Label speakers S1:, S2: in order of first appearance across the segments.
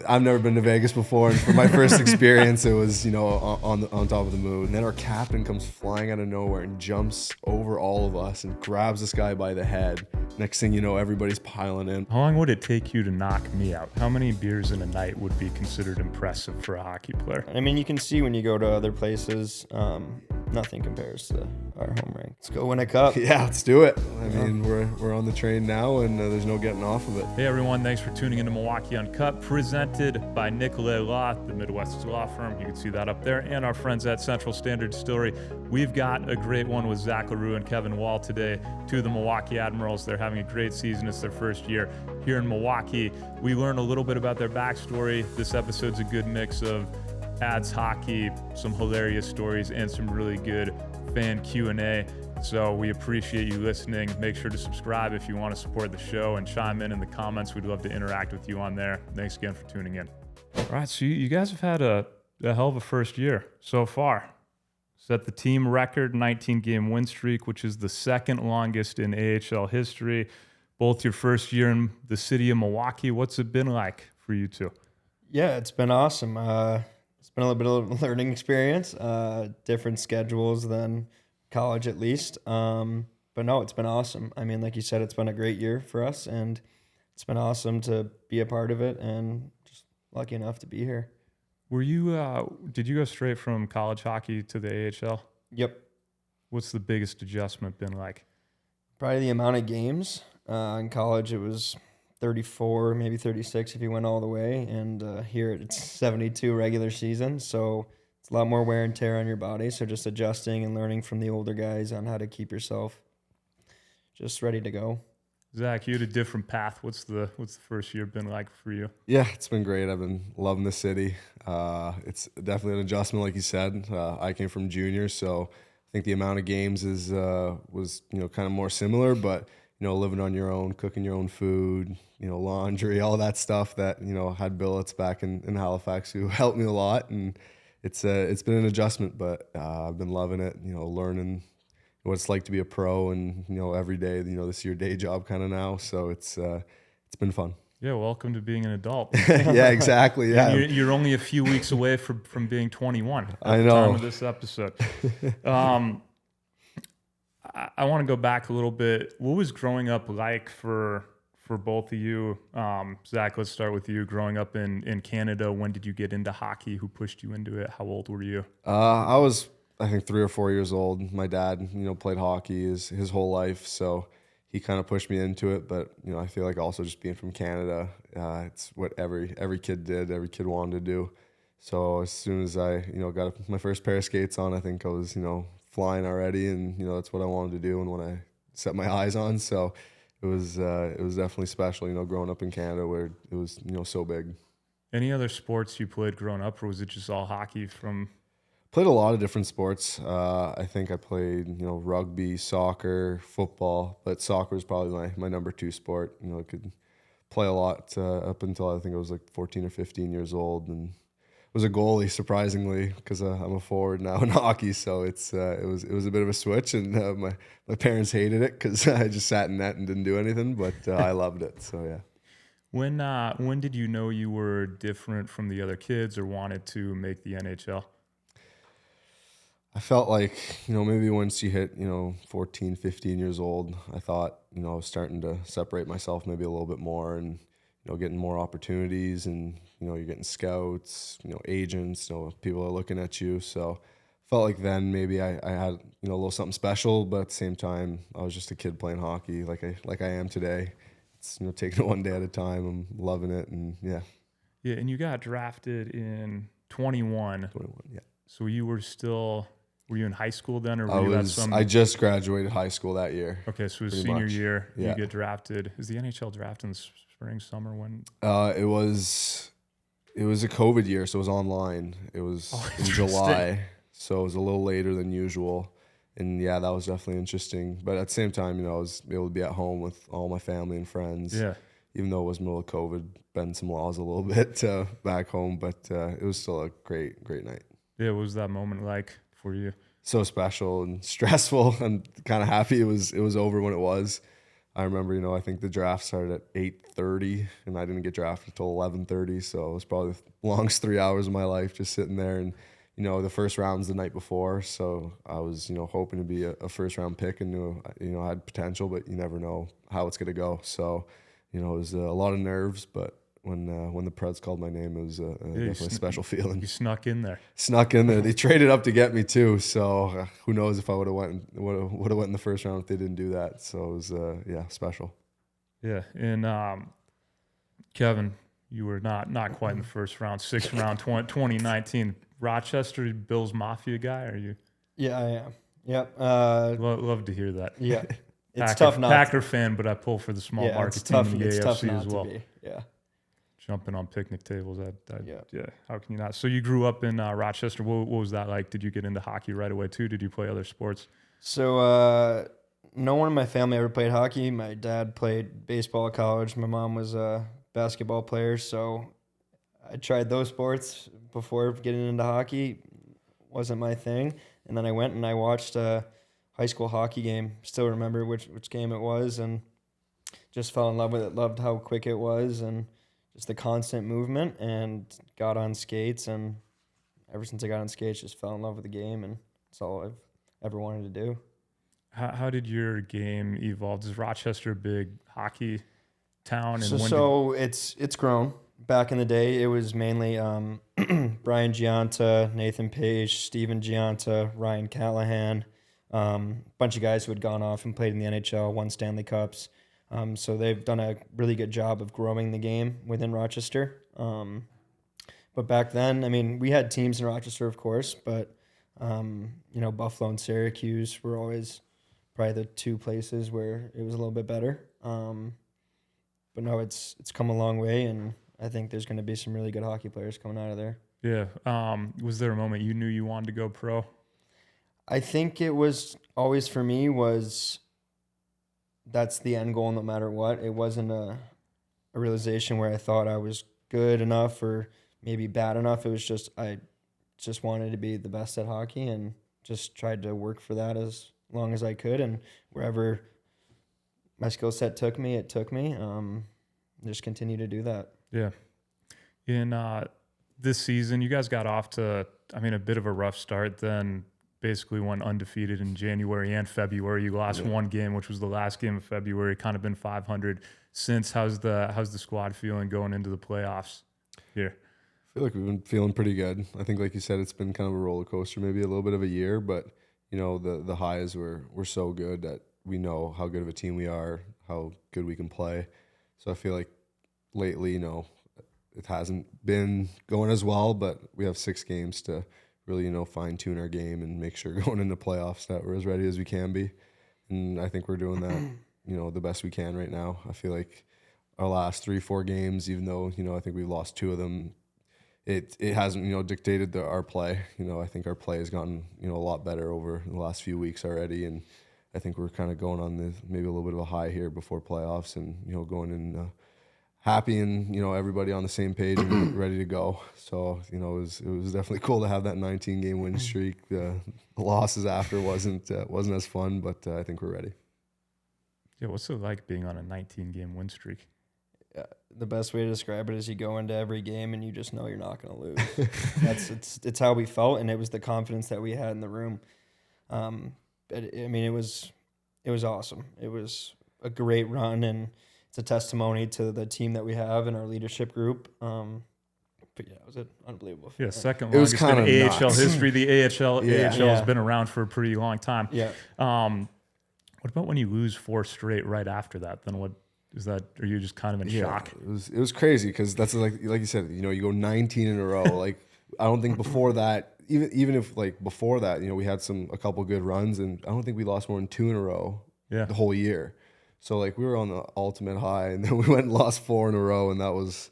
S1: I've never been to Vegas before, and for my first experience, it was, on top of the moon. And then our captain comes flying out of nowhere and jumps over all of us and grabs this guy by the head. Next thing you know, everybody's piling in.
S2: How long would it take you to knock me out? How many beers in a night would be considered impressive for a hockey player?
S3: I mean, you can see when you go to other places, nothing compares to our home rink. Let's go win a cup.
S1: Yeah, let's do it. I mean, we're on the train now, and there's no getting off of it.
S2: Hey everyone, thanks for tuning into Milwaukee Uncut, presented by Nicolay Law, the Midwest's law firm. You can see that up there, and our friends at Central Standard Distillery. We've got a great one with Zach LaRue and Kevin Wall today, two of the Milwaukee Admirals. They're having a great season. It's their first year here in Milwaukee. We learned a little bit about their backstory. This episode's a good mix of Ads hockey, some hilarious stories, and some really good fan Q&A. So we appreciate you listening. Make sure to subscribe if you want to support the show, and chime in the comments. We'd love to interact with you on there. Thanks again for tuning in. All right, so you guys have had a hell of a first year so far. Set the team record 19-game win streak, which is the second longest in AHL history. Both your first year in the city of Milwaukee. What's it been like for you two?
S3: Yeah, it's been awesome. It's been a little bit of a learning experience, different schedules than college at least. But no, it's been awesome. I mean, like you said, it's been a great year for us, and it's been awesome to be a part of it, and just lucky enough to be here.
S2: Were you? Did you go straight from college hockey to the AHL?
S3: Yep.
S2: What's the biggest adjustment been like?
S3: Probably the amount of games. In college, it was 34, maybe 36 if you went all the way, and here it's 72 regular season, so it's a lot more wear and tear on your body. So just adjusting and learning from the older guys on how to keep yourself just ready to go.
S2: Zach, you had a different path. What's the first year been like for you?
S1: Yeah, it's been great. I've been loving the city. It's definitely an adjustment, like you said. I came from junior, so I think the amount of games was kind of more similar, but living on your own, cooking your own food, laundry, all that stuff that had billets back in Halifax who helped me a lot, and it's been an adjustment, but I've been loving it. Learning what it's like to be a pro, and every day, this is your day job kind of now, so it's been fun.
S2: Yeah, welcome to being an adult.
S1: Yeah, exactly. Yeah,
S2: you're only a few weeks away from being 21 at
S1: I
S2: the
S1: know.
S2: time of this episode. I want to go back a little bit. What was growing up like for both of you? Zach, let's start with you. Growing up in Canada, when did you get into hockey? Who pushed you into it? How old were you?
S1: I was, I think, 3 or 4 years old. My dad, played hockey his whole life, so he kind of pushed me into it. But I feel like also just being from Canada, it's what every kid did. Every kid wanted to do. So as soon as I got my first pair of skates on, I think I was flying already, and that's what I wanted to do and what I set my eyes on. So it was definitely special, growing up in Canada where it was so big.
S2: Any other sports you played growing up, or was it just all hockey from?
S1: Played a lot of different sports. I think I played rugby, soccer, football, but soccer was probably my number 2 sport. I could play a lot up until I think I was like 14 or 15 years old, and was a goalie, surprisingly, because I'm a forward now in hockey. So it was a bit of a switch, and my parents hated it because I just sat in net and didn't do anything. But I loved it. So yeah.
S2: When did you know you were different from the other kids or wanted to make the NHL?
S1: I felt like maybe once you hit 14, 15 years old, I thought I was starting to separate myself maybe a little bit more, and getting more opportunities, and you're getting scouts, agents, people are looking at you. So felt like then maybe I had a little something special, but at the same time I was just a kid playing hockey like I am today. It's taking it one day at a time. I'm loving it, and yeah.
S2: Yeah, and you got drafted in 21.
S1: 21, yeah.
S2: So were you in high school then, or
S1: I just graduated high school that year.
S2: Okay, so it was senior year. Yeah. You get drafted. Is the NHL draft in the spring, summer? When?
S1: It was a COVID year, so it was online. It was in July, so it was a little later than usual. And yeah, that was definitely interesting. But at the same time, I was able to be at home with all my family and friends.
S2: Yeah.
S1: Even though it was middle of COVID, bend some laws a little bit back home, but it was still a great night.
S2: Yeah, what was that moment like for you?
S1: So special and stressful. I'm kind of happy it was over when it was. I remember, I think the draft started at 8:30, and I didn't get drafted until 11:30. So it was probably the longest 3 hours of my life just sitting there. And the first round's the night before, so I was hoping to be a first round pick, and knew I had potential, but you never know how it's gonna go. So it was a lot of nerves, but when the Preds called my name, it was definitely a special feeling.
S2: You snuck in there.
S1: Snuck in there. They traded up to get me too. So who knows if I would have went in the first round if they didn't do that. So it was special.
S2: Yeah, and Kevin, you were not quite in the first round. Sixth round, 2019. Rochester Bills Mafia guy, are you?
S3: Yeah, I am. Yep.
S2: Love to hear that.
S3: Yeah. It's
S2: Packer,
S3: tough not
S2: Packer fan, but I pull for the small market team in the
S3: it's tough
S2: AFC
S3: not
S2: as well.
S3: to be. Yeah.
S2: Jumping on picnic tables.
S3: Yeah.
S2: Yeah. How can you not? So you grew up in Rochester. What was that like? Did you get into hockey right away too? Did you play other sports?
S3: So no one in my family ever played hockey. My dad played baseball at college. My mom was a basketball player. So I tried those sports before getting into hockey. Wasn't my thing. And then I went and I watched a high school hockey game. Still remember which game it was, and just fell in love with it. Loved how quick it was and just the constant movement, and got on skates. And ever since I got on skates, just fell in love with the game, and it's all I've ever wanted to do.
S2: How did your game evolve? Is Rochester a big hockey town? And
S3: So it's grown. Back in the day, it was mainly Brian Gianta, Nathan Page, Steven Gianta, Ryan Callahan, bunch of guys who had gone off and played in the NHL, won Stanley Cups. So they've done a really good job of growing the game within Rochester. But back then, I mean, we had teams in Rochester, of course, but Buffalo and Syracuse were always probably the two places where it was a little bit better. But no, it's come a long way, and I think there's going to be some really good hockey players coming out of there.
S2: Yeah. Was there a moment you knew you wanted to go pro?
S3: I think it was always for me that's the end goal no matter what. It wasn't a realization where I thought I was good enough or maybe bad enough. It was just I just wanted to be the best at hockey and just tried to work for that as long as I could. And wherever my skill set took me, it took me. Just continue to do that.
S2: Yeah. In this season, you guys got off to, a bit of a rough start, then basically went undefeated in January and February. You lost one game, which was the last game of February, kind of been 500 since. How's the squad feeling going into the playoffs here?
S1: I feel like we've been feeling pretty good. I think, like you said, it's been kind of a roller coaster, maybe a little bit of a year, but the highs were so good that we know how good of a team we are, how good we can play. So I feel like lately, it hasn't been going as well, but we have 6 games to really, fine tune our game and make sure going into playoffs that we're as ready as we can be. And I think we're doing that, the best we can right now. I feel like our last 3-4 games, even though, I think we lost 2 of them, it hasn't, dictated our play. I think our play has gotten, a lot better over the last few weeks already. And I think we're kind of going on maybe a little bit of a high here before playoffs and, going in happy and, everybody on the same page and ready to go. So, it was definitely cool to have that 19-game win streak. The losses after wasn't as fun, but I think we're ready.
S3: Yeah,
S2: what's it like being on a 19-game win streak?
S3: The best way to describe it is you go into every game and you just know you're not going to lose. It's how we felt, and it was the confidence that we had in the room. But it was awesome. It was a great run, and it's a testimony to the team that we have and our leadership group. But yeah, it was unbelievable.
S2: Yeah, second longest in AHL history. The AHL has been around for a pretty long time.
S3: Yeah.
S2: What about when you lose 4 straight right after that? Then what is that? Are you just kind of in shock?
S1: It was crazy because that's like you said, you go 19 in a row. Like I don't think before that, even if like before that, we had a couple good runs, and I don't think we lost more than 2 in a row the whole year. So like we were on the ultimate high, and then we went and lost 4 in a row, and that was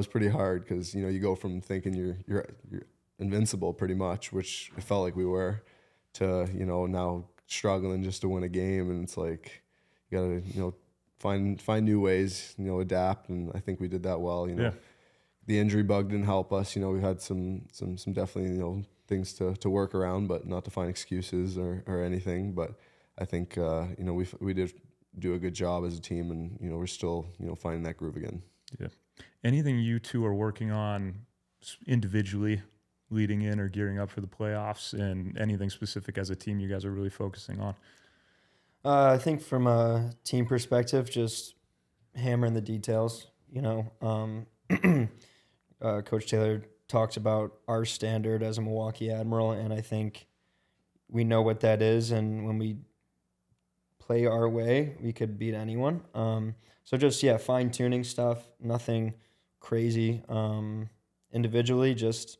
S1: pretty hard because you go from thinking you're invincible pretty much, which it felt like we were, to now struggling just to win a game, and it's like you gotta find new ways, adapt, and I think we did that well. The injury bug didn't help us. We had some definitely things to work around, but not to find excuses or anything. But I think we did do a good job as a team, and we're still finding that groove again.
S2: Yeah. Anything you two are working on individually leading in or gearing up for the playoffs, and anything specific as a team you guys are really focusing on?
S3: I think from a team perspective, just hammering the details. Coach Taylor talks about our standard as a Milwaukee Admiral, and I think we know what that is. And when we play our way, we could beat anyone. So just fine tuning stuff, nothing crazy. Individually, just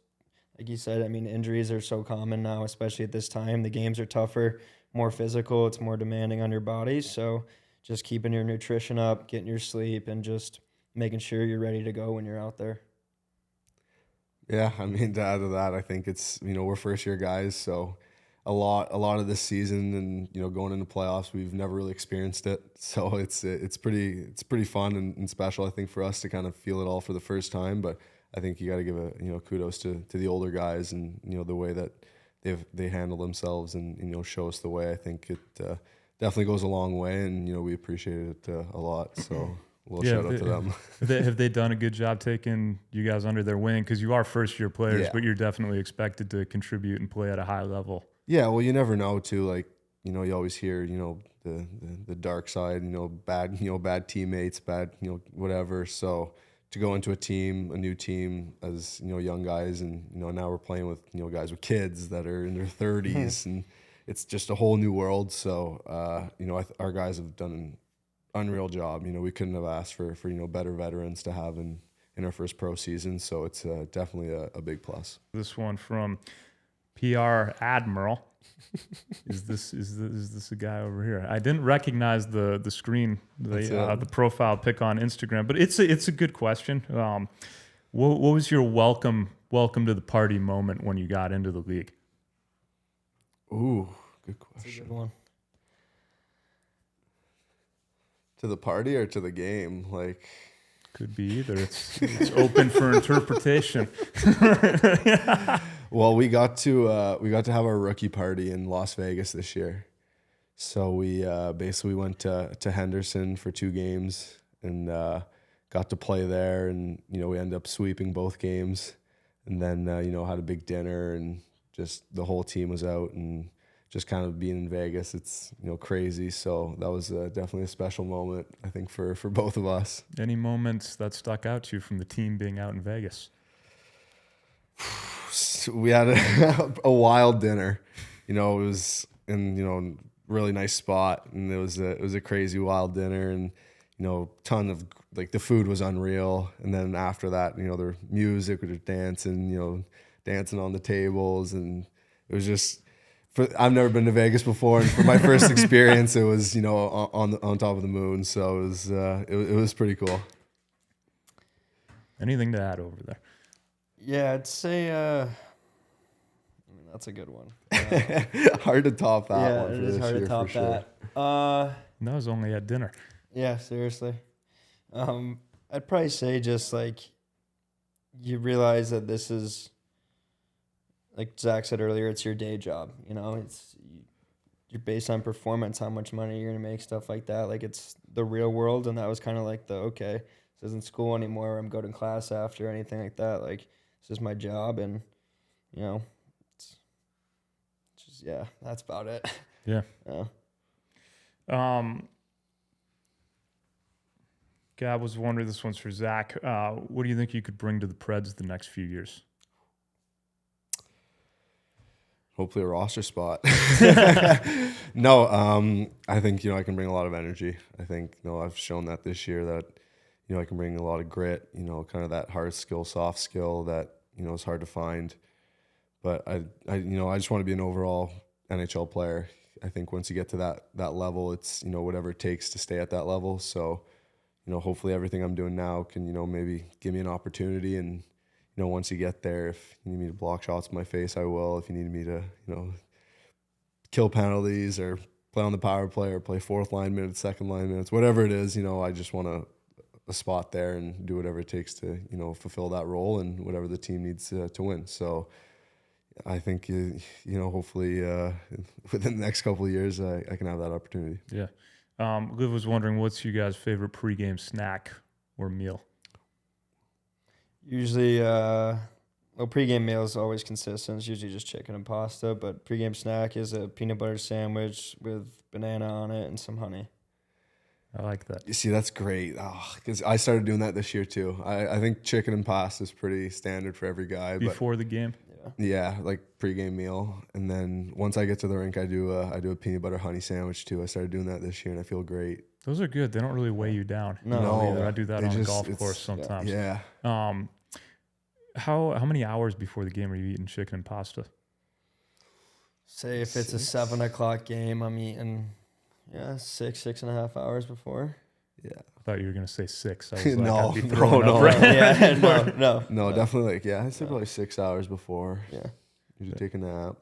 S3: like you said, I mean, injuries are so common now, especially at this time. The games are tougher, more physical. It's more demanding on your body. So just keeping your nutrition up, getting your sleep, and just making sure you're ready to go when you're out there.
S1: Yeah, I mean, to add to that, I think it's we're first year guys, so a lot of this season and going into playoffs, we've never really experienced it. So it's pretty fun and special, I think, for us to kind of feel it all for the first time. But I think you got to give a kudos to the older guys and the way that they handle themselves and show us the way. I think it definitely goes a long way, and we appreciate it a lot. So a little shout out to them.
S2: Have they done a good job taking you guys under their wing? Because you are first year players, but you're definitely expected to contribute and play at a high level.
S1: Yeah, well, you never know too. Like you always hear the dark side. Bad teammates, bad whatever. So to go into a new team as young guys, and now we're playing with guys with kids that are in their 30s, and it's just a whole new world. So our guys have done an unreal job. We couldn't have asked for better veterans to have in our first pro season. So it's definitely a big plus.
S2: This one from PR Admiral. Is this a guy over here? I didn't recognize the screen, the profile pic on Instagram, but it's a good question. What was your welcome to the party moment when you got into the league?
S1: Ooh, good question.
S3: That's a good one.
S1: To the party or to the game? Like,
S2: could be either. It's open for interpretation.
S1: Well, we got to have our rookie party in Las Vegas this year. So we basically went to Henderson for 2 games and got to play there, and we ended up sweeping both games, and then had a big dinner, and just the whole team was out, and just kind of being in Vegas, it's crazy. So that was definitely a special moment, I think, for both of us.
S2: Any moments that stuck out to you from the team being out in Vegas?
S1: We had a wild dinner. It was in really nice spot, and it was a crazy wild dinner, and ton of the food was unreal. And then after that, their music, we were dancing, dancing on the tables, and it was just. I've never been to Vegas before, and for my first experience, it was on top of the moon. So it was pretty cool.
S2: Anything to add over there?
S3: Yeah, I'd say that's a good one.
S1: Hard to top that
S3: yeah,
S1: one.
S3: Yeah, it is hard to top that.
S2: That was only at dinner.
S3: Yeah, seriously. I'd probably say just you realize that this is, like Zach said earlier, it's your day job. You're based on performance, how much money you're gonna make, stuff like that. It's the real world, and that was kind of this isn't school anymore. I'm going to class after or anything like that. This is my job, and it's just that's about it.
S2: Yeah. Gab was wondering, this one's for Zach. What do you think you could bring to the Preds the next few years?
S1: Hopefully a roster spot. No, I think, I can bring a lot of energy. I think, I've shown that this year that, I can bring a lot of grit, kind of that hard skill, soft skill that, is hard to find. But I just want to be an overall NHL player. I think once you get to that level, it's, whatever it takes to stay at that level. So, hopefully everything I'm doing now can, maybe give me an opportunity. And, once you get there, if you need me to block shots in my face, I will. If you need me to, kill penalties or play on the power play or play fourth line minutes, second line minutes, whatever it is, I just want a spot there and do whatever it takes to, fulfill that role and whatever the team needs to win. So I think, hopefully within the next couple of years, I can have that opportunity.
S2: Yeah. Liv was wondering, what's you guys' favorite pregame snack or meal?
S3: Usually, pregame meal is always consistent. It's usually just chicken and pasta, but pregame snack is a peanut butter sandwich with banana on it and some honey.
S2: I like that.
S1: You see, that's great. Because I started doing that this year too. I think chicken and pasta is pretty standard for every guy.
S2: Before the game?
S1: Yeah, like pregame meal. And then once I get to the rink, I do a peanut butter honey sandwich too. I started doing that this year and I feel great.
S2: Those are good. They don't really weigh you down.
S3: No.
S2: I do that on the golf course sometimes.
S1: Yeah.
S2: How many hours before the game are you eating chicken and pasta?
S3: Say if it's a 7 o'clock game, I'm eating 6.5 hours before.
S1: Yeah.
S2: I thought you were gonna say 6. I was like,
S1: No,
S2: I'd be throwing
S1: no,
S2: up
S1: no.
S2: right now.
S1: No, definitely I'd say probably 6 hours before.
S3: Yeah.
S1: Usually take a nap.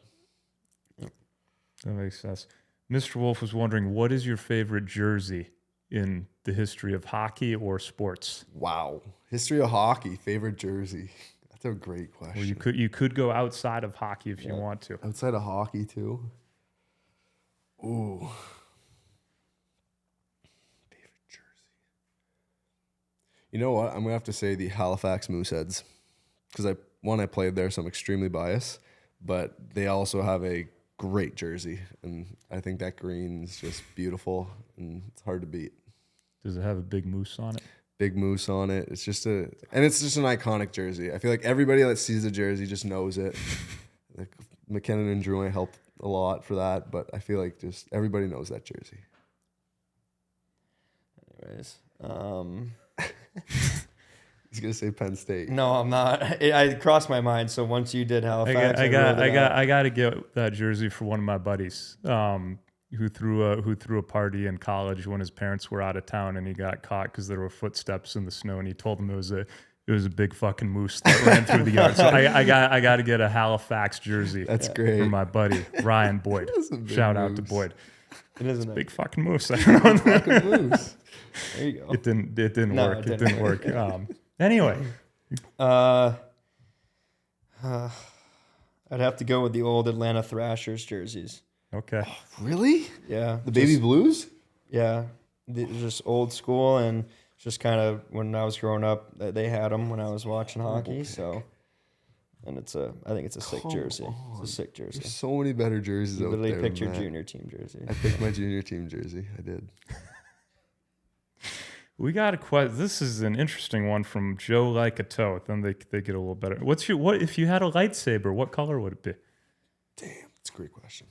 S2: That makes sense. Mr. Wolf was wondering, what is your favorite jersey in the history of hockey or sports?
S1: Wow. History of hockey, favorite jersey. That's a great question.
S2: Well, you could go outside of hockey if you want to.
S1: Outside of hockey too. Ooh. Favorite jersey. You know what? I'm gonna have to say the Halifax Mooseheads. Because I played there, so I'm extremely biased. But they also have a great jersey. And I think that green is just beautiful and it's hard to beat.
S2: Does it have a big moose on it?
S1: Big moose on it. It's just an iconic jersey. I feel like everybody that sees the jersey just knows it. Like McKinnon and Drouin helped a lot for that, but I feel like just everybody knows that jersey.
S3: Anyways,
S1: He's gonna say Penn State.
S3: no, I'm not. I crossed my mind. So once you did Halifax,
S2: I got to get that jersey for one of my buddies who threw a party in college when his parents were out of town, and he got caught because there were footsteps in the snow, and he told them it was a big fucking moose that ran through the yard. So I got to get a Halifax jersey.
S1: That's great
S2: for my buddy Ryan Boyd. Shout out to Boyd.
S3: It isn't a
S2: Big fucking moose. I don't know.
S1: fucking moose.
S3: There you go.
S2: It didn't
S3: No,
S2: work.
S3: it
S2: It
S3: didn't
S2: didn't work. Anyway,
S3: I'd have to go with the old Atlanta Thrashers jerseys.
S2: okay.
S1: Really?
S3: Yeah,
S1: The baby blues?
S3: Yeah, just old school, and just kind of when I was growing up, they had them when I was watching hockey. So, and I think it's a sick jersey. It's a sick jersey.
S1: There's so many better jerseys
S3: You
S1: out
S3: literally
S1: there.
S3: picked your
S1: than that.
S3: junior team jersey.
S1: I picked my junior team jersey. I did.
S2: We got a question. This is an interesting one from Joe Like a Toe. Then they get a little better. What if you had a lightsaber? What color would it be?
S1: Damn, that's a great question.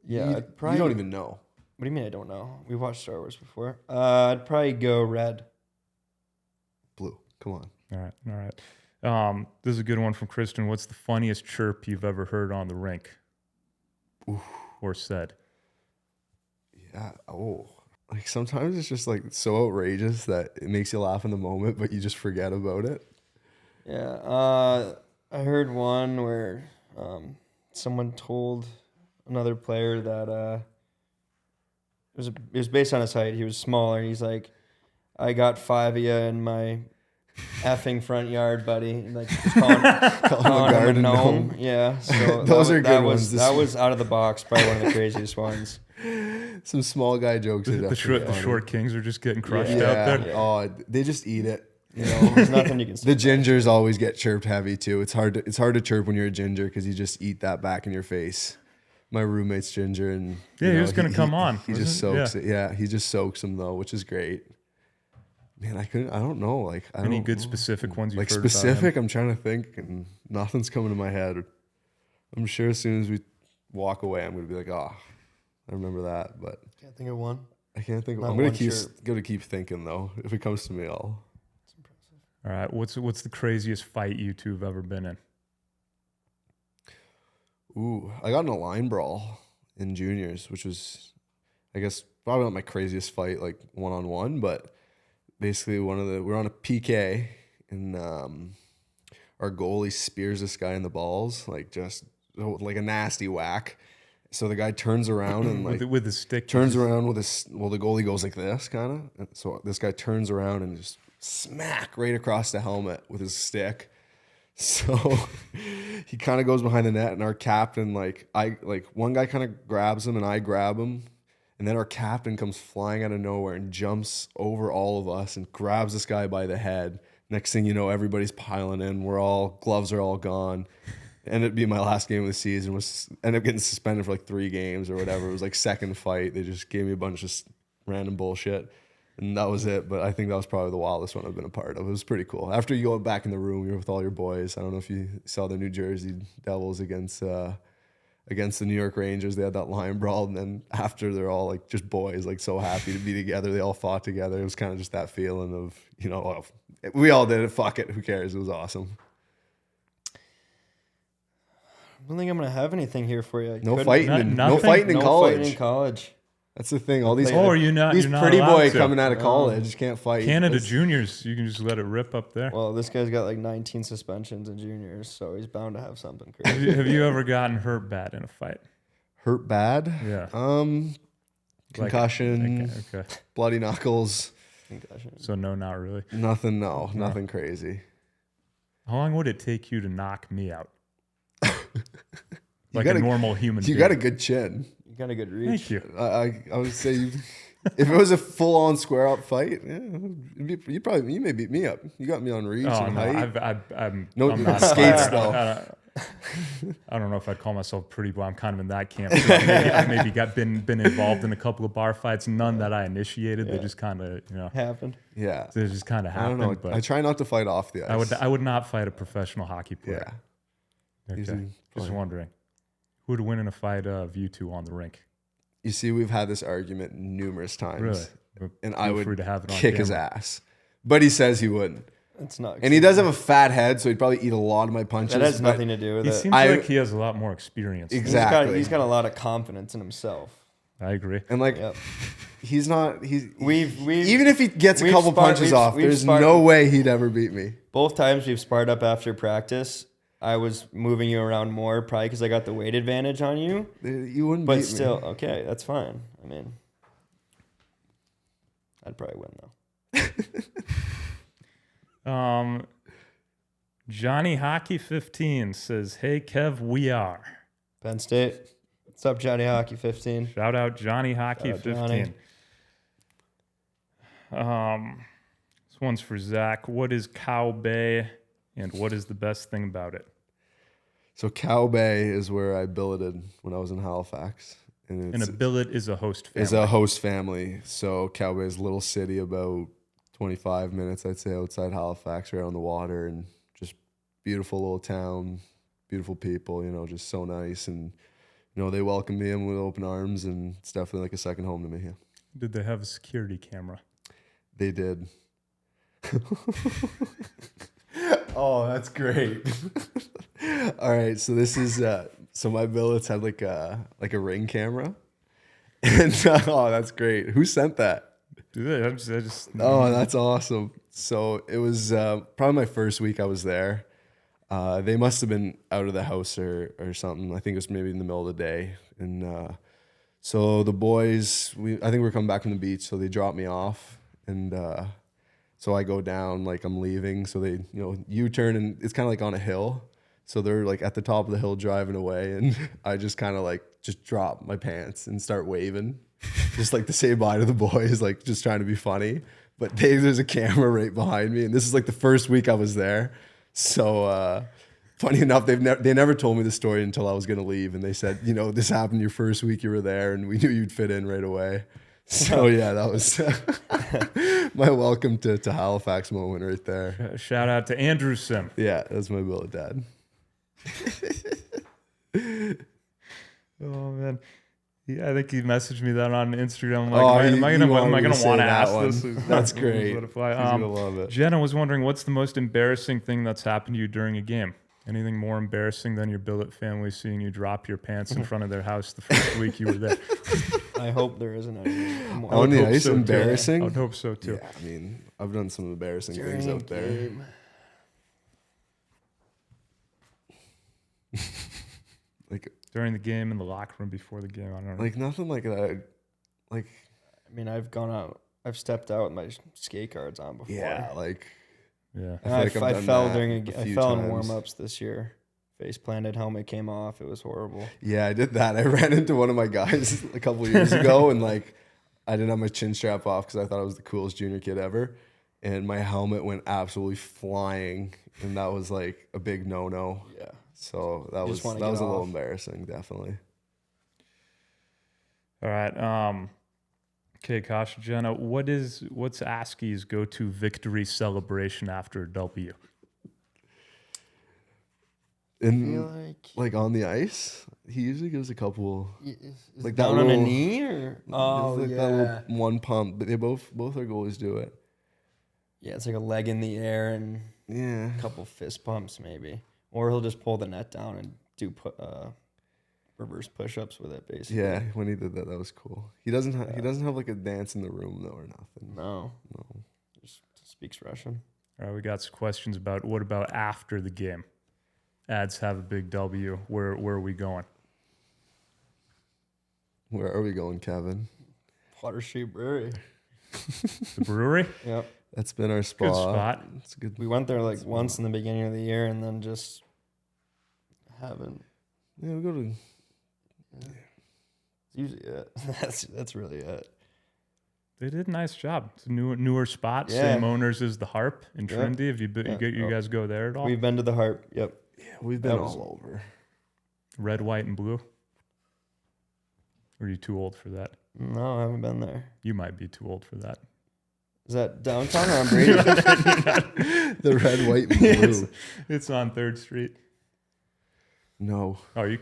S3: Yeah,
S1: you,
S3: I'd probably,
S1: you don't even know.
S3: What do you mean I don't know? We watched Star Wars before. I'd probably go red.
S1: Blue. Come on.
S2: All right. This is a good one from Kristen. What's the funniest chirp you've ever heard on the rink?
S1: Oof.
S2: Or said?
S1: Yeah. Oh. Like sometimes it's just like so outrageous that it makes you laugh in the moment, but you just forget about it.
S3: Yeah. I heard one where someone told another player that it was based on his height. He was smaller. He's like, I got 5 of you in my effing front yard, buddy. Like just calling him a
S1: garden
S3: gnome.
S1: gnome.
S3: Yeah. So
S1: Those are good ones.
S3: That was out of the box. Probably one of the craziest ones.
S1: Some small guy jokes are
S2: The
S1: definitely funny.
S2: short kings are just getting crushed
S1: Yeah.
S2: out there.
S1: Oh, they just eat it. You know,
S3: There's nothing you can say.
S1: the gingers always get chirped heavy too. It's hard to chirp when you're a ginger because you just eat that back in your face. My roommate's ginger, and
S2: Yeah, he was gonna come on,
S1: He just
S2: wasn't
S1: soaks it. Yeah, he just soaks them though, which is great. Man, I don't know. Like,
S2: Any good specific ones you've
S1: like
S2: heard about him?
S1: specific? I'm trying to think, and nothing's coming to my head. I'm sure as soon as we walk away, I'm gonna be like, oh, I remember that, but
S3: Can't think of one.
S1: I can't think.
S3: Not
S1: I'm gonna
S3: one chirp.
S1: keep thinking though. If it comes to me, I'll.
S2: All right. What's the craziest fight you two have ever been in?
S1: Ooh, I got in a line brawl in juniors, which was, I guess, probably not my craziest fight, like one-on-one, but basically we're on a PK, and our goalie spears this guy in the balls, like a nasty whack. So the guy turns around and like
S2: with the stick.
S1: turns around with his, well, the goalie goes like this kind of. So this guy turns around and just smack right across the helmet with his stick. So he kind of goes behind the net, and our captain, one guy kind of grabs him and I grab him, And then our captain comes flying out of nowhere and jumps over all of us and grabs this guy by the head. Next thing you know, everybody's piling in. Gloves are all gone. Ended up being my last game of the season. Ended up getting suspended for like 3 games or whatever. It was like second fight. They just gave me a bunch of random bullshit. And that was it. But I think that was probably the wildest one I've been a part of. It was pretty cool. After you go back in the room, you're with all your boys. I don't know if you saw the New Jersey Devils against the New York Rangers. They had that line brawl. And then after, they're all like just boys, like so happy to be together. They all fought together. It was kind of just that feeling of, oh, we all did it. Fuck it. Who cares? It was awesome.
S3: I don't think I'm going to have anything here for you.
S1: No fighting in college.
S3: Fighting in college.
S1: That's the thing. All these
S2: you're not
S1: pretty boy
S2: to.
S1: coming out of college can't fight.
S2: Canada juniors, you can just let it rip up there.
S3: Well, this guy's got like 19 suspensions in juniors, so he's bound to have something crazy.
S2: Have you ever gotten hurt bad in a fight?
S1: Hurt bad?
S2: Yeah.
S1: Concussion.
S2: Okay.
S1: Bloody knuckles.
S3: Concussion.
S2: So no, not really.
S1: Nothing. No, nothing crazy.
S2: How long would it take you to knock me out?
S1: A
S2: normal human being.
S1: You got a good chin.
S3: You got a good reach.
S2: Thank you.
S1: I would say if it was a full-on square-up fight, you may beat me up. You got me on reach and height.
S2: I'm
S1: not skates though.
S2: I don't know if I'd call myself pretty, but I'm kind of in that camp. I've maybe been involved in a couple of bar fights. None that I initiated. They just kind of
S3: happened.
S1: Yeah,
S2: they just kind of happened.
S1: I don't know.
S2: But
S1: I try not to fight off the ice.
S2: I would not fight a professional hockey player.
S1: Yeah.
S2: Okay. Just wondering, who would win in a fight of you two on the rink?
S1: You see, we've had this argument numerous times.
S2: Really?
S1: And I would
S2: to have it on
S1: kick his
S2: camera.
S1: ass. But he says he wouldn't.
S3: It's not.
S1: And he does have a fat head, so he'd probably eat a lot of my punches.
S3: That has nothing to do with
S2: He
S3: it.
S2: seems like he has a lot more experience.
S1: Exactly.
S3: He's got a lot of confidence in himself.
S2: I agree.
S1: And he's not.
S3: We've
S1: even if he gets a couple punches off, there's no way he'd ever beat me.
S3: Both times we've sparred up after practice. I was moving you around more, probably because I got the weight advantage on you.
S1: You wouldn't
S3: but
S1: beat
S3: still,
S1: me.
S3: Okay, that's fine. I mean, I'd probably win though.
S2: Johnny Hockey 15 says, "Hey Kev, we are
S3: Penn State. What's up, Johnny Hockey 15?
S2: Shout out Johnny Hockey 15.
S3: Johnny.
S2: This one's for Zach. What is Cow Bay, and what is the best thing about it?
S1: So Cow Bay is where I billeted when I was in Halifax. And
S2: a billet is a host family.
S1: It's a host family. So Cow Bay is a little city about 25 minutes, I'd say, outside Halifax, right on the water, and just beautiful little town, beautiful people, just so nice. And, they welcomed me in with open arms, and it's definitely like a second home to me. Yeah.
S2: Did they have a security camera?
S1: They did. Oh, that's great. All right, so this is so my billets had like a ring camera, and oh, that's great. Who sent that? Oh, that's awesome. So it was probably my first week I was there. They must have been out of the house or something. I think it was maybe in the middle of the day, and so the boys, I think we were coming back from the beach, so they dropped me off, and so I go down like I'm leaving. So they, U-turn, and it's kind of like on a hill. So they're like at the top of the hill driving away, and I just kind of like just drop my pants and start waving, just like to say bye to the boys, like just trying to be funny. But there's a camera right behind me, and this is like the first week I was there. So funny enough, they never told me the story until I was gonna leave, and they said, this happened your first week you were there, and we knew you'd fit in right away. So yeah, that was my welcome to Halifax moment right there.
S2: Shout out to Andrew Sim.
S1: Yeah, that's my billet dad.
S2: Oh man, yeah, I think he messaged me that on Instagram. I'm like, am I gonna want to ask this?
S1: That's great.
S2: He's gonna
S1: love it.
S2: Jenna was wondering, what's the most embarrassing thing that's happened to you during a game? Anything more embarrassing than your billet family seeing you drop your pants in front of their house the first week you were there?
S3: I hope there isn't anything more.
S1: On the ice, embarrassing?
S2: I would hope so too.
S1: Yeah, I mean, I've done some embarrassing things out there. Like
S2: during the game, in the locker room, before the game, I don't know.
S1: Like nothing like that. Like,
S3: I mean, I've stepped out with my skate guards on before.
S1: Yeah, like.
S2: Yeah,
S3: I fell
S1: in
S3: warm-ups this year, face planted, helmet came off. It was horrible.
S1: Yeah, I did that. I ran into one of my guys a couple of years ago, and like I didn't have my chin strap off because I thought I was the coolest junior kid ever, and my helmet went absolutely flying, and that was like a big no-no.
S3: Yeah.
S1: So that was a little embarrassing, definitely.
S2: All right. Okay, Kasha Jenna, what's Askey's go-to victory celebration after a W?
S1: And like on the ice, he usually gives a couple.
S3: Is
S1: like
S3: down
S1: that
S3: on a
S1: little,
S3: knee or
S1: like that little one pump, but they both our goalies do it.
S3: Yeah, it's like a leg in the air and
S1: Yeah,
S3: a couple fist pumps maybe, or he'll just pull the net down and do reverse push-ups with it basically.
S1: yeah. When he did that, that was cool. He doesn't have like a dance in the room though or nothing.
S3: No, just speaks Russian.
S2: All right, we got some questions about what about after the game? Ads have a big W. Where are we going?
S1: Where are we going, Kevin?
S3: Water Street Brewery.
S2: The brewery?
S3: Yep.
S1: That's been our spot.
S2: Good spot.
S1: It's good.
S3: We went there like once in the beginning of the year and then just haven't.
S1: Yeah, we go to.
S3: It's usually it. That's really it.
S2: They did a nice job. It's a newer spot.
S3: Yeah.
S2: Same owners as the Harp in
S3: Yep.
S2: Trinity. Have you guys go there at all?
S3: We've been to the Harp. Yep.
S1: Yeah, we've been all over.
S2: Red, white, and blue? Or are you too old for that?
S3: No, I haven't been there.
S2: You might be too old for that.
S3: Is that downtown or on Brady?
S1: The red, white, and blue.
S2: It's on 3rd Street.
S1: No.
S2: Oh,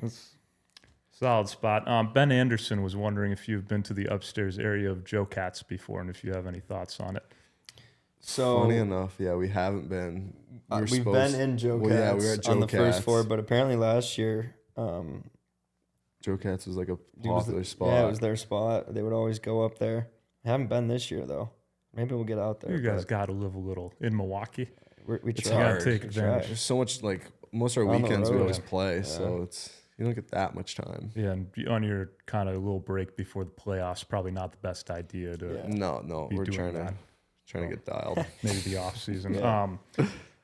S2: that's solid spot. Ben Anderson was wondering if you've been to the upstairs area of Joe Katz before and if you have any thoughts on it.
S3: So
S1: funny enough, yeah, we haven't been.
S3: We've been in Joe Katz
S1: yeah, we were at Joe
S3: on the
S1: Katz.
S3: first floor, but apparently last year,
S1: Joe Katz was like a popular spot.
S3: Yeah, it was their spot. They would always go up there. I haven't been this year though. Maybe we'll get out there.
S2: You guys got to live a little in Milwaukee.
S3: We
S1: It's
S3: try.
S1: hard.
S2: Take
S3: We
S2: advantage.
S3: try.
S1: There's so much, like most of our
S3: On the
S1: weekends we
S3: road.
S1: always play,
S3: Yeah.
S1: so you don't get that much time.
S2: Yeah, and on your kind of little break before the playoffs, probably not the best idea to
S3: Yeah.
S1: No,
S2: be
S1: we're
S2: doing
S1: trying
S2: that.
S1: to get dialed.
S2: Maybe the off season.
S3: Yeah.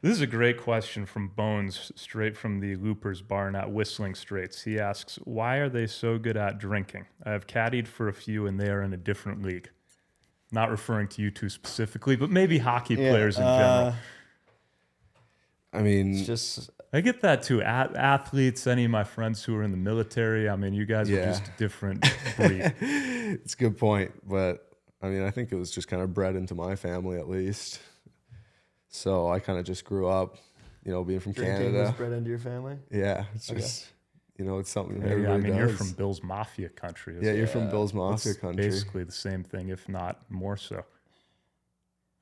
S2: This is a great question from Bones, straight from the Loopers Barn at Whistling Straits. He asks, why are they so good at drinking? I have caddied for a few and they are in a different league. Not referring to you two specifically, but maybe hockey players in general.
S1: I mean,
S3: It's just
S2: I get that too. Athletes, any of my friends who are in the military, I mean, you guys are
S1: Yeah.
S2: just a different breed.
S1: it's a good point, but I mean, I think it was just kind of bred into my family at least. So I kind of just grew up, being from
S3: drinking
S1: Canada.
S3: was bred into your family.
S1: Yeah, it's just, it's something
S2: Yeah,
S1: everybody
S2: I mean,
S1: does.
S2: you're from Bill's Mafia country.
S1: Yeah, you're
S3: Yeah,
S1: from Bill's Mafia
S2: It's
S1: country.
S2: basically the same thing, if not more so.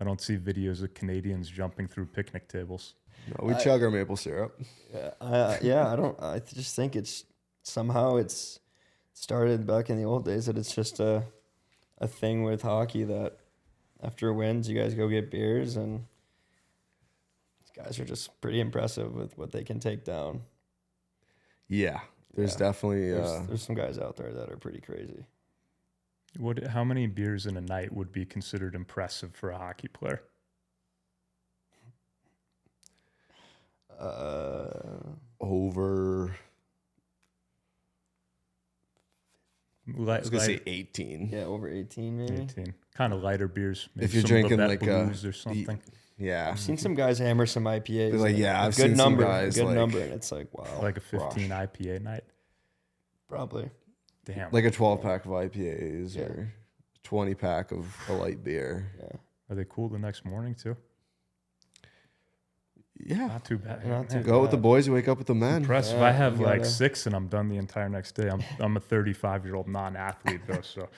S2: I don't see videos of Canadians jumping through picnic tables.
S1: No, we chug our maple syrup.
S3: Yeah, I just think it's started back in the old days that it's just a thing with hockey that after wins you guys go get beers and these guys are just pretty impressive with what they can take down.
S1: Yeah, there's definitely.
S3: There's some guys out there that are pretty crazy.
S2: How many beers in a night would be considered impressive for a hockey player?
S1: Over. I was gonna say
S2: Light-
S1: 18.
S3: Yeah, over 18 maybe.
S2: 18. Kind of lighter beers. Maybe
S1: If you're
S2: some
S1: drinking
S2: Labatt
S1: like a
S2: Blues or something.
S1: Yeah,
S3: I've seen some guys hammer some IPAs.
S1: They're like,
S3: and
S1: yeah,
S3: a
S1: I've
S3: good
S1: seen some
S3: number,
S1: guys,
S3: a good
S1: like-
S3: number, and it's like wow,
S2: Like a 15
S3: gosh,
S2: IPA night.
S3: probably.
S2: Damn.
S1: like a 12 pack of IPAs
S3: Yeah.
S1: or 20 pack of a light beer.
S3: Yeah,
S2: Are they cool the next morning too?
S1: Yeah,
S2: Not too bad.
S3: Not too
S2: Man,
S1: go with the boys. You wake up with the men.
S2: impressive.
S3: Yeah,
S2: I have
S3: you
S2: like
S3: gotta-
S2: 6 and I'm done the entire next day. I'm a 35-year-old non-athlete though. So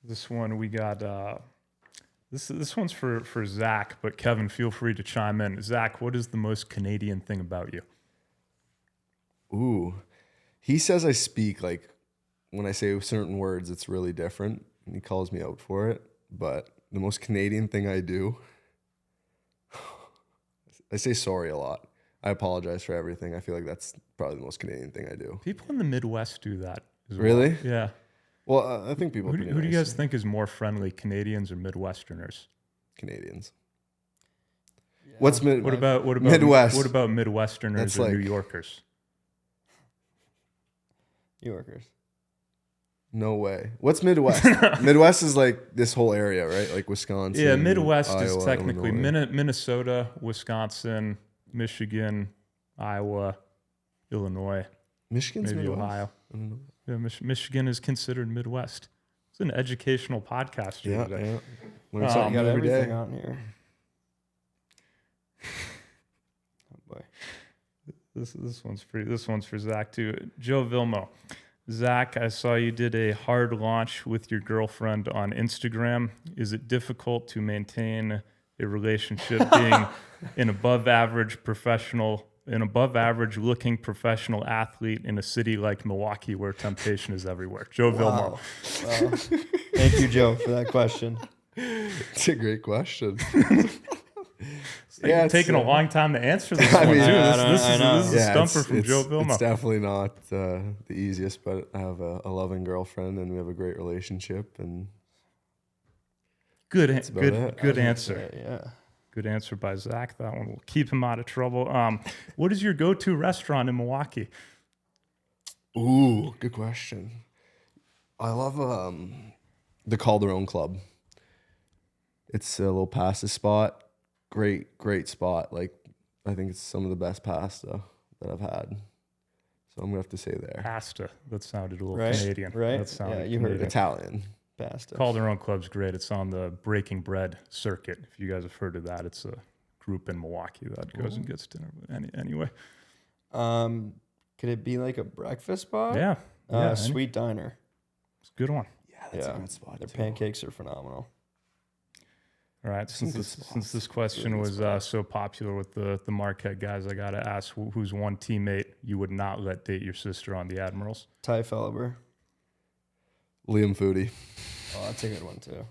S2: this one we got this one's for Zach, but Kevin, feel free to chime in. Zach, what is the most Canadian thing about you?
S1: Ooh, he says I speak like when I say certain words, it's really different, and he calls me out for it. But the most Canadian thing I do, I say sorry a lot. I apologize for everything. I feel like that's probably the most Canadian thing I do.
S2: People in the Midwest do that as well.
S1: Really?
S2: Yeah.
S1: Well, I think people.
S2: Who
S1: are
S2: do
S1: pretty
S2: you
S1: nice.
S2: guys think is more friendly, Canadians or Midwesterners?
S1: Canadians. What's
S2: What about
S1: Midwest?
S2: What about Midwesterners
S1: That's
S2: or
S1: like-
S2: New Yorkers?
S3: New Yorkers.
S1: No way. What's Midwest? Midwest is like this whole area, right? Like Wisconsin.
S2: Yeah, Midwest
S1: Iowa,
S2: is technically
S1: Illinois.
S2: Minnesota, Wisconsin, Michigan, Iowa, Illinois,
S1: Michigan's
S2: maybe
S1: Midwest?
S2: Ohio.
S1: I don't know.
S2: Yeah, Michigan is considered Midwest. It's an educational podcast here
S1: Yeah,
S2: today.
S1: yeah. Learn
S3: You
S1: something
S3: got
S1: every
S3: everything
S1: day.
S3: on here. Oh boy.
S2: This one's for Zach too. Joe Vilmo. Zach, I saw you did a hard launch with your girlfriend on Instagram. Is it difficult to maintain a relationship being an above average looking professional athlete in a city like Milwaukee where temptation is everywhere? Joe Vilmo.
S3: Wow. Thank you, Joe, for that question.
S1: It's a great question.
S2: It's taking a long time to answer this
S1: I
S2: one
S1: mean,
S2: too.
S3: I know.
S2: This is a stumper from Joe Vilmo.
S1: It's definitely not the easiest, but I have a loving girlfriend and we have a great relationship. And
S2: Good
S1: about it.
S2: answer.
S3: Yeah.
S2: Good answer by Zach. That one will keep him out of trouble. What is your go-to restaurant in Milwaukee?
S1: ooh, good question. I love the Calderon Club. It's a little pasta spot. Great spot. Like, I think it's some of the best pasta that I've had. So I'm gonna have to say there.
S2: Pasta. That sounded a little
S3: Right?
S2: Canadian.
S3: Right?
S2: That sounded
S3: Yeah, you heard
S2: Canadian.
S1: Italian.
S3: Pasta.
S2: Calderon Club's great. It's on the Breaking Bread circuit. If you guys have heard of that, it's a group in Milwaukee that goes and gets dinner. Anyway,
S3: Could it be like a breakfast spot?
S2: yeah,
S3: Sweet Diner.
S2: it's a good one.
S1: Yeah, that's
S3: Yeah.
S1: a good spot.
S3: Their
S1: too.
S3: pancakes are phenomenal.
S2: All right, since this question was so popular with the Marquette guys, I gotta ask, who's one teammate you would not let date your sister on the Admirals?
S3: Ty Felber.
S1: Liam Foodie.
S3: Oh, that's a good one too.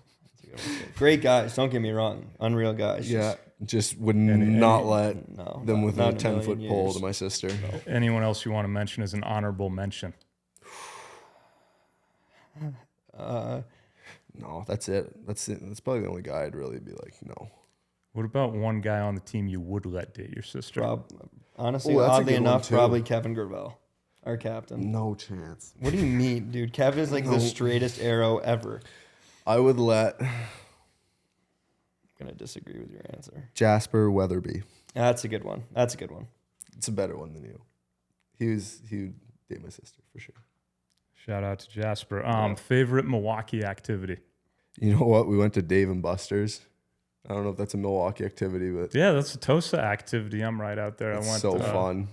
S3: Great guys. Don't get me wrong. Unreal guys.
S1: Yeah, just would
S2: Any-
S1: not
S2: any-
S1: let
S3: No.
S1: them
S3: not-
S1: within
S3: not
S1: a
S3: in
S1: 10-foot
S3: million
S1: pole
S3: years.
S1: to my sister.
S2: Anyone else you want to mention as an honorable mention?
S1: No, that's it. That's it. That's probably the only guy I'd really be like, no.
S2: What about one guy on the team you would let date your sister?
S3: Honestly,
S1: Oh, that's a
S3: oddly
S1: good one,
S3: enough,
S1: too.
S3: probably Kevin Gravel, our captain.
S1: No chance.
S3: What do you mean, dude? Kev is like the straightest arrow ever.
S1: I would let
S3: I'm gonna disagree with your answer.
S1: Jasper Weatherby.
S3: That's a good one. That's a good one.
S1: It's a better one than you. He would date my sister for sure.
S2: Shout out to Jasper. Favorite Milwaukee activity?
S1: You know what? We went to Dave and Buster's. I don't know if that's a Milwaukee activity, but
S2: Yeah, that's a TOSA activity. I'm right out there.
S1: it's so fun.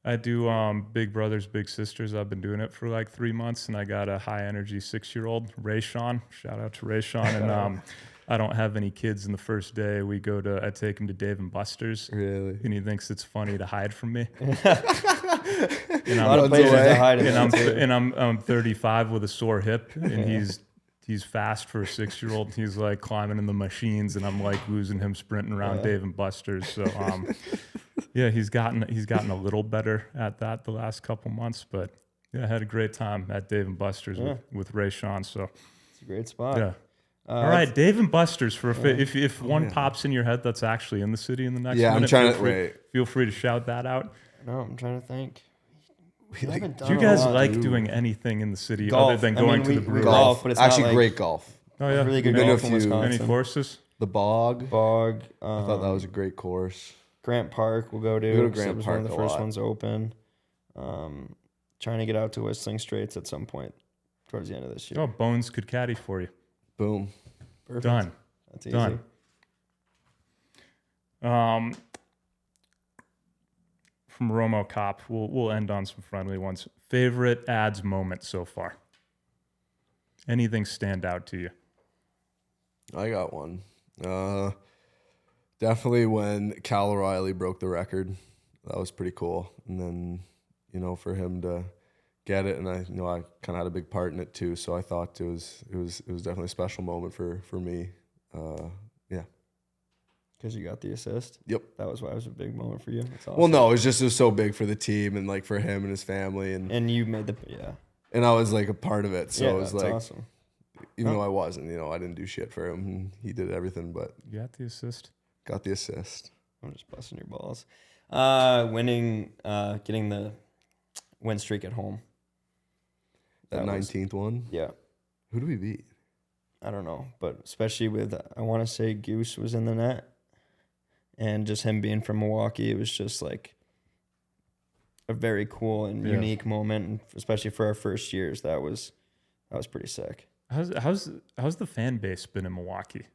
S2: I do Big Brothers, Big Sisters. I've been doing it for like 3 months, and I got a high energy 6-year-old, Ray Sean. Shout out to Ray Sean. And I don't have any kids. In the first day, I take him to Dave and Buster's,
S1: Really?
S2: and he thinks it's funny to hide from me.
S3: A
S2: And
S3: lot of
S1: Runs
S3: places
S1: away.
S3: to hide in
S2: and
S3: that, too.
S2: I'm 35 with a sore hip, and he's fast for a 6-year-old. He's like climbing in the machines, and I'm like losing him sprinting around Dave and Buster's. So yeah, he's gotten a little better at that the last couple months, but yeah, I had a great time at Dave and Buster's with Ray Sean. So
S3: It's a great spot.
S2: yeah. All right, Dave and Buster's for if one pops in your head that's actually in the city in the next
S1: Yeah,
S2: minute,
S1: I'm trying
S2: feel
S1: to
S2: free,
S1: wait.
S2: feel free to shout that out.
S3: No, I'm trying to think.
S1: We like
S3: haven't
S2: Do you
S3: done a
S2: guys
S3: lot.
S2: like doing anything in the city
S3: Golf.
S2: other than
S3: I
S2: going
S3: mean,
S2: to
S3: we-
S2: the
S3: we
S2: brewery?
S3: golf, but it's not
S1: actually
S3: like-
S1: great golf.
S2: Oh yeah,
S3: Really good
S1: Been to
S3: golf
S1: a
S3: in
S1: few-
S3: Wisconsin.
S2: Any courses?
S1: The Bog.
S3: Bog.
S1: I thought that was a great course.
S3: Grant Park we'll go to.
S1: We go to
S3: 'cause it
S1: Grant
S3: was one of the
S1: Park a
S3: first
S1: lot.
S3: ones open. Trying to get out to Whistling Straits at some point towards the end of this year.
S2: Oh, Bones could caddy for you.
S1: Boom.
S3: Perfect.
S2: Done.
S3: That's easy.
S2: Done. From Romo Cop, we'll end on some friendly ones. Favorite ads moment so far? Anything stand out to you?
S1: I got one. Definitely when Cal O'Reilly broke the record. That was pretty cool. And then, for him to get it, and I kind of had a big part in it too. So I thought it was definitely a special moment for me. Yeah.
S3: Because you got the assist.
S1: Yep.
S3: That was why it was a big moment for you. That's awesome.
S1: Well, no, it was so big for the team and like for him and his family,
S3: And you made the
S1: and I was like a part of it. So
S3: yeah,
S1: it was
S3: that's
S1: like,
S3: awesome.
S1: even though I wasn't, I didn't do shit for him. And he did everything, but
S2: You got the assist.
S1: got the assist.
S3: I'm just busting your balls. Winning, getting the win streak at home.
S1: That 19th one.
S3: Yeah.
S1: Who do we beat?
S3: I don't know, but especially with, I want to say Goose was in the net, and just him being from Milwaukee, it was just like a very cool and unique moment, and especially for our first years, that was pretty sick.
S2: How's the fan base been in Milwaukee?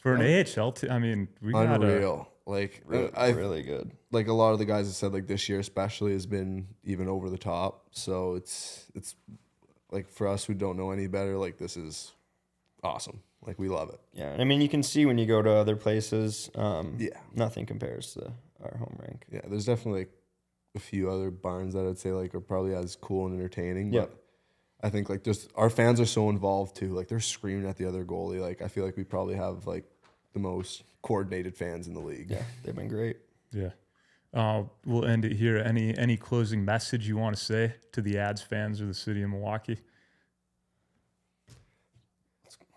S2: For an AHL team, I mean, we got
S1: unreal. Like
S3: really good.
S1: Like a lot of the guys have said, like this year especially has been even over the top. So it's like for us who don't know any better, like this is awesome. Like we love it.
S3: Yeah, I mean you can see when you go to other places,
S1: Yeah.
S3: nothing compares to our home rink.
S1: Yeah, there's definitely like a few other barns that I'd say like are probably as cool and entertaining. But I think like just our fans are so involved too. Like they're screaming at the other goalie. Like I feel like we probably have like the most coordinated fans in the league.
S3: Yeah, they've been great.
S2: Yeah. We'll end it here. Any closing message you want to say to the Ads fans or the city of Milwaukee?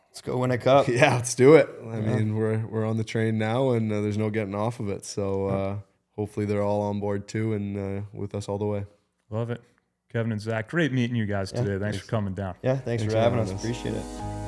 S3: Let's go win a cup.
S1: Yeah, let's do it. I mean, we're on the train now, and there's no getting off of it. So hopefully they're all on board too, and with us all the way.
S2: Love it. Kevin and Zach, great meeting you guys today. Thanks for coming down.
S3: Yeah, thanks for having us. Appreciate it.